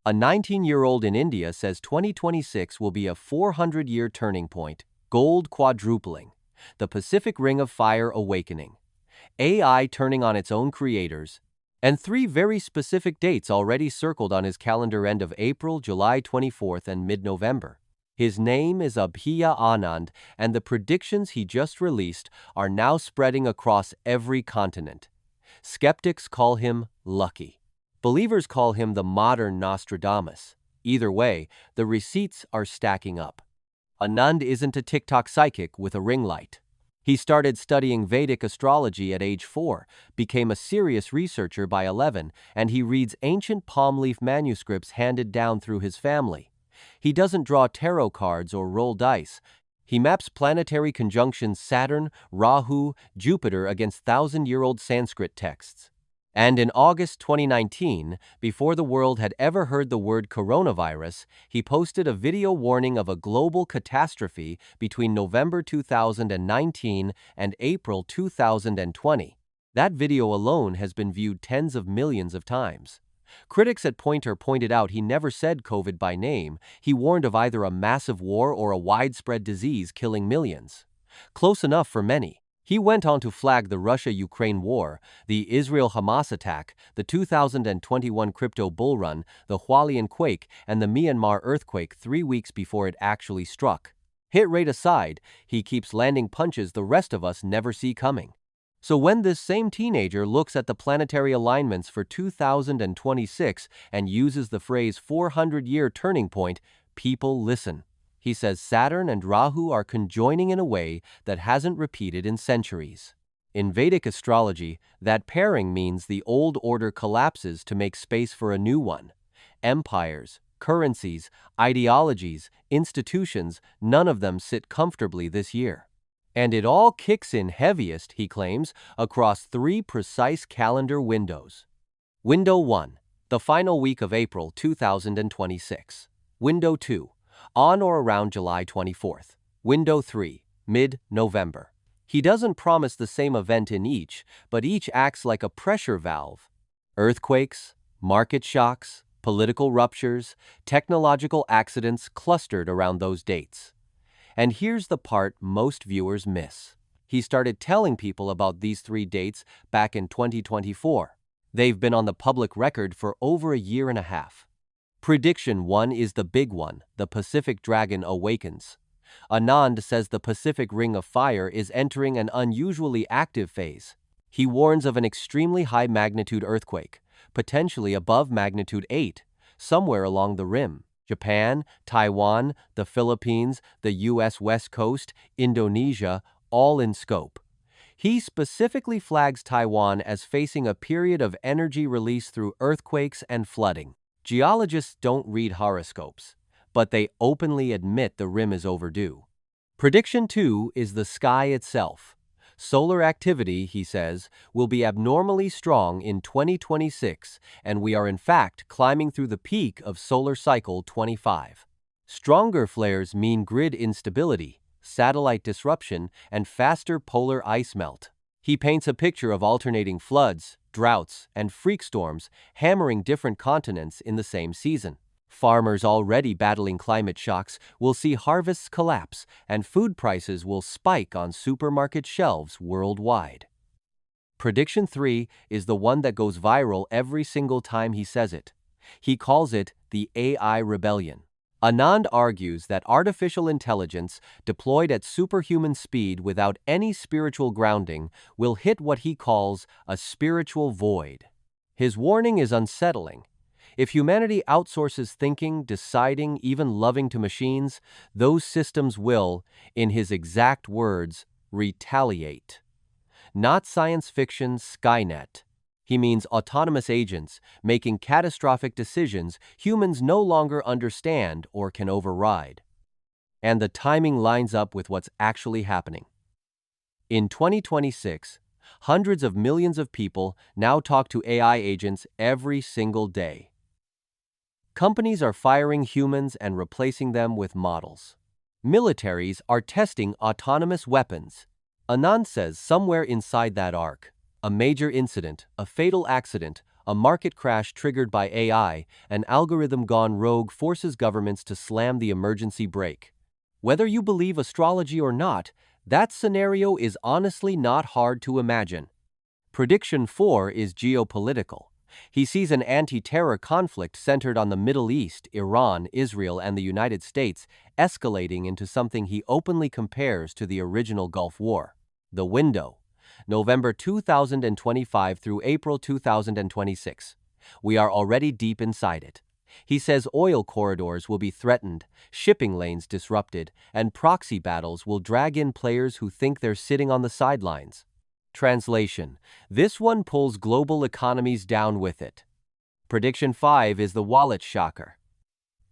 A 19-year-old in India says 2026 will be a 400-year turning point, gold quadrupling, the Pacific Ring of Fire awakening, AI turning on its own creators, and three very specific dates already circled on his calendar: end of April, July 24th, and mid-November. His name is Abhiya Anand, and the predictions he just released are now spreading across every continent. Skeptics call him lucky. Believers call him the modern Nostradamus. Either way, the receipts are stacking up. Anand isn't a TikTok psychic with a ring light. He started studying Vedic astrology at age 4, became a serious researcher by 11, and he reads ancient palm leaf manuscripts handed down through his family. He doesn't draw tarot cards or roll dice. He maps planetary conjunctions Saturn, Rahu, Jupiter against thousand-year-old Sanskrit texts. And in August 2019, before the world had ever heard the word coronavirus, he posted a video warning of a global catastrophe between November 2019 and April 2020. That video alone has been viewed tens of millions of times. Critics at Pointer pointed out he never said COVID by name. He warned of either a massive war or a widespread disease killing millions. Close enough for many. He went on to flag the Russia-Ukraine war, the Israel-Hamas attack, the 2021 crypto bull run, the Hualien quake, and the Myanmar earthquake 3 weeks before it actually struck. Hit rate aside, he keeps landing punches the rest of us never see coming. So when this same teenager looks at the planetary alignments for 2026 and uses the phrase 400-year turning point, people listen. He says Saturn and Rahu are conjoining in a way that hasn't repeated in centuries. In Vedic astrology, that pairing means the old order collapses to make space for a new one. Empires, currencies, ideologies, institutions, none of them sit comfortably this year. And it all kicks in heaviest, he claims, across 3 precise calendar windows. Window 1, the final week of April 2026. Window 2, on or around July 24th. Window 3, mid-November. He doesn't promise the same event in each, but each acts like a pressure valve. Earthquakes, market shocks, political ruptures, technological accidents clustered around those dates. And here's the part most viewers miss. He started telling people about these 3 dates back in 2024. They've been on the public record for over a year and a half. Prediction 1 is the big one: the Pacific Dragon awakens. Anand says the Pacific Ring of Fire is entering an unusually active phase. He warns of an extremely high magnitude earthquake, potentially above magnitude 8, somewhere along the rim. Japan, Taiwan, the Philippines, the U.S. West Coast, Indonesia, all in scope. He specifically flags Taiwan as facing a period of energy release through earthquakes and flooding. Geologists don't read horoscopes, but they openly admit the rim is overdue. Prediction 2 is the sky itself. Solar activity, he says, will be abnormally strong in 2026, and we are in fact climbing through the peak of solar cycle 25. Stronger flares mean grid instability, satellite disruption, and faster polar ice melt. He paints a picture of alternating floods, droughts, and freak storms hammering different continents in the same season. Farmers already battling climate shocks will see harvests collapse, and food prices will spike on supermarket shelves worldwide. Prediction 3 is the one that goes viral every single time he says it. He calls it the AI rebellion. Anand argues that artificial intelligence, deployed at superhuman speed without any spiritual grounding, will hit what he calls a spiritual void. His warning is unsettling. If humanity outsources thinking, deciding, even loving to machines, those systems will, in his exact words, retaliate. Not science fiction Skynet. He means autonomous agents making catastrophic decisions humans no longer understand or can override. And the timing lines up with what's actually happening. In 2026, hundreds of millions of people now talk to AI agents every single day. Companies are firing humans and replacing them with models. Militaries are testing autonomous weapons. Anand says somewhere inside that arc, a major incident, a fatal accident, A market crash triggered by AI, an algorithm gone rogue forces governments to slam the emergency brake. Whether you believe astrology or not, that scenario is honestly not hard to imagine. Prediction 4 is geopolitical. He sees an anti-terror conflict centered on the Middle East, Iran, Israel, and the United States escalating into something he openly compares to the original Gulf War. The window. November 2025 through April 2026. We are already deep inside it. He says oil corridors will be threatened, shipping lanes disrupted, and proxy battles will drag in players who think they're sitting on the sidelines. Translation: this one pulls global economies down with it. Prediction 5 is the wallet shocker.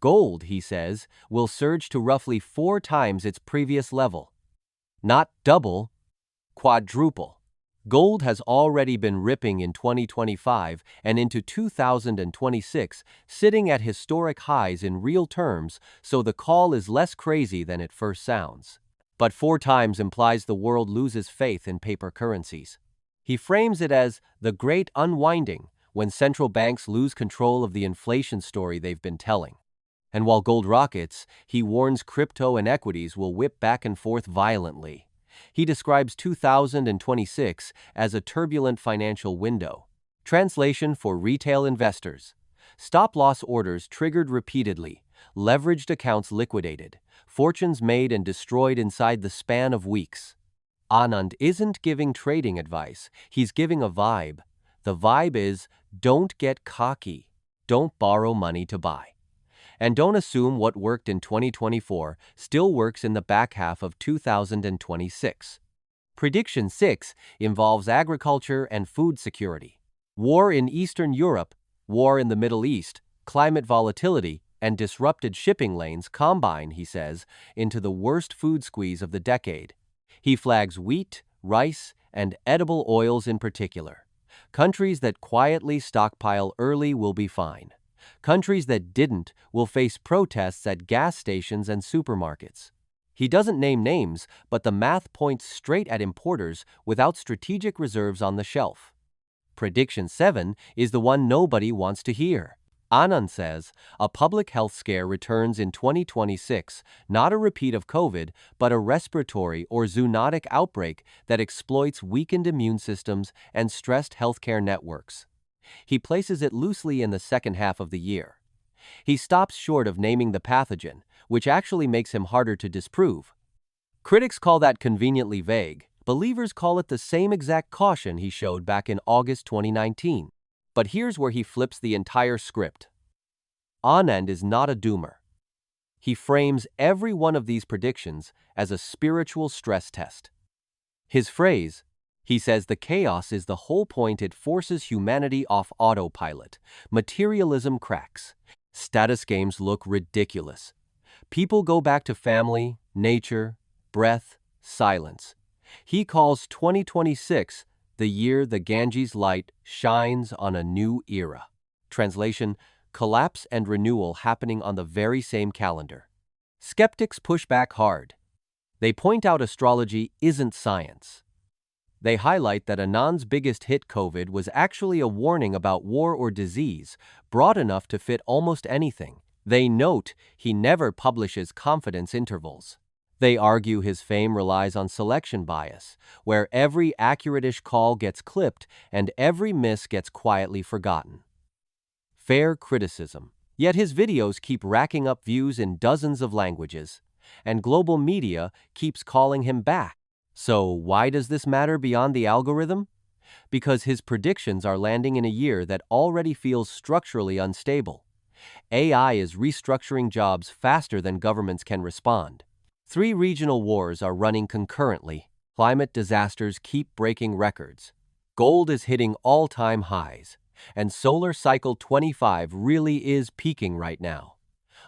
Gold, he says, will surge to roughly 4 times its previous level. Not double, quadruple. Gold has already been ripping in 2025 and into 2026, sitting at historic highs in real terms, so the call is less crazy than it first sounds. But 4 times implies the world loses faith in paper currencies. He frames it as the great unwinding, when central banks lose control of the inflation story they've been telling. And while gold rockets, he warns crypto and equities will whip back and forth violently. He describes 2026 as a turbulent financial window. Translation for retail investors: stop-loss orders triggered repeatedly, leveraged accounts liquidated, fortunes made and destroyed inside the span of weeks. Anand isn't giving trading advice, he's giving a vibe. The vibe is, don't get cocky, don't borrow money to buy. And don't assume what worked in 2024 still works in the back half of 2026. Prediction 6 involves agriculture and food security. War in Eastern Europe, war in the Middle East, climate volatility, and disrupted shipping lanes combine, he says, into the worst food squeeze of the decade. He flags wheat, rice, and edible oils in particular. Countries that quietly stockpile early will be fine. Countries that didn't will face protests at gas stations and supermarkets. He doesn't name names, but the math points straight at importers without strategic reserves on the shelf. Prediction 7 is the one nobody wants to hear. Anand says, a public health scare returns in 2026, not a repeat of COVID, but a respiratory or zoonotic outbreak that exploits weakened immune systems and stressed healthcare networks. He places it loosely in the second half of the year. He stops short of naming the pathogen, which actually makes him harder to disprove. Critics call that conveniently vague. Believers call it the same exact caution he showed back in August 2019. But here's where he flips the entire script. Anand is not a doomer. He frames every one of these predictions as a spiritual stress test. His phrase, he says the chaos is the whole point, it forces humanity off autopilot. Materialism cracks. Status games look ridiculous. People go back to family, nature, breath, silence. He calls 2026 the year the Ganges light shines on a new era. Translation: collapse and renewal happening on the very same calendar. Skeptics push back hard. They point out astrology isn't science. They highlight that Anand's biggest hit, COVID, was actually a warning about war or disease, broad enough to fit almost anything. They note he never publishes confidence intervals. They argue his fame relies on selection bias, where every accurate-ish call gets clipped and every miss gets quietly forgotten. Fair criticism. Yet his videos keep racking up views in dozens of languages, and global media keeps calling him back. So why does this matter beyond the algorithm? Because his predictions are landing in a year that already feels structurally unstable. AI is restructuring jobs faster than governments can respond. 3 regional wars are running concurrently. Climate disasters keep breaking records. Gold is hitting all-time highs. And solar cycle 25 really is peaking right now.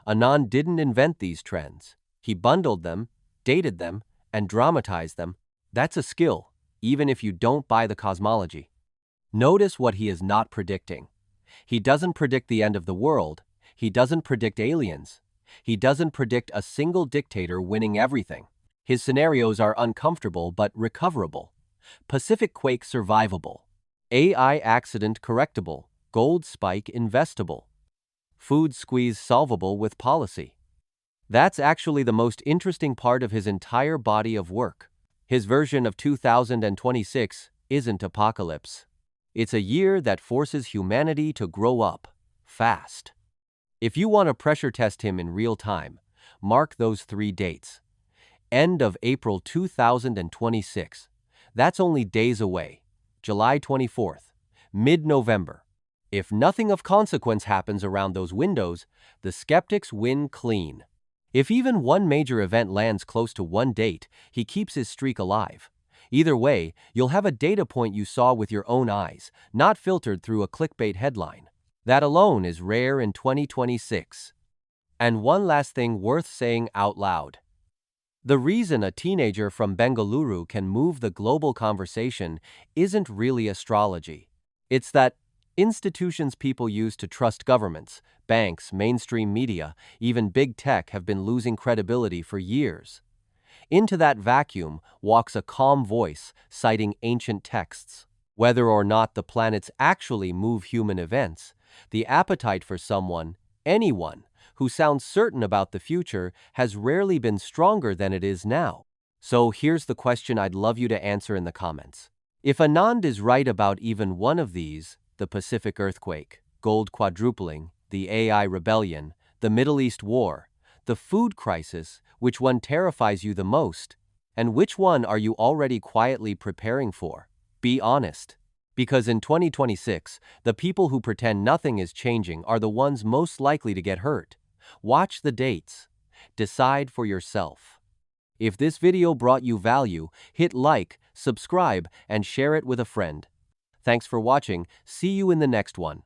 Anand didn't invent these trends. He bundled them, dated them, and dramatized them. That's a skill, even if you don't buy the cosmology. Notice what he is not predicting. He doesn't predict the end of the world. He doesn't predict aliens. He doesn't predict a single dictator winning everything. His scenarios are uncomfortable but recoverable. Pacific quake survivable. AI accident correctable. Gold spike investable. Food squeeze solvable with policy. That's actually the most interesting part of his entire body of work. His version of 2026 isn't apocalypse. It's a year that forces humanity to grow up fast. If you want to pressure test him in real time, mark those 3 dates. End of April 2026. That's only days away. July 24th. Mid-November. If nothing of consequence happens around those windows, the skeptics win clean. If even one major event lands close to one date, he keeps his streak alive. Either way, you'll have a data point you saw with your own eyes, not filtered through a clickbait headline. That alone is rare in 2026. And one last thing worth saying out loud. The reason a teenager from Bengaluru can move the global conversation isn't really astrology. It's that institutions people use to trust governments, banks, mainstream media, even big tech have been losing credibility for years. Into that vacuum walks a calm voice citing ancient texts. Whether or not the planets actually move human events, the appetite for someone, anyone, who sounds certain about the future has rarely been stronger than it is now. So here's the question I'd love you to answer in the comments. If Anand is right about even one of these, the Pacific earthquake, gold quadrupling, the AI rebellion, the Middle East war, the food crisis, which one terrifies you the most? And which one are you already quietly preparing for? Be honest. Because in 2026, the people who pretend nothing is changing are the ones most likely to get hurt. Watch the dates. Decide for yourself. If this video brought you value, hit like, subscribe, and share it with a friend. Thanks for watching. See you in the next one.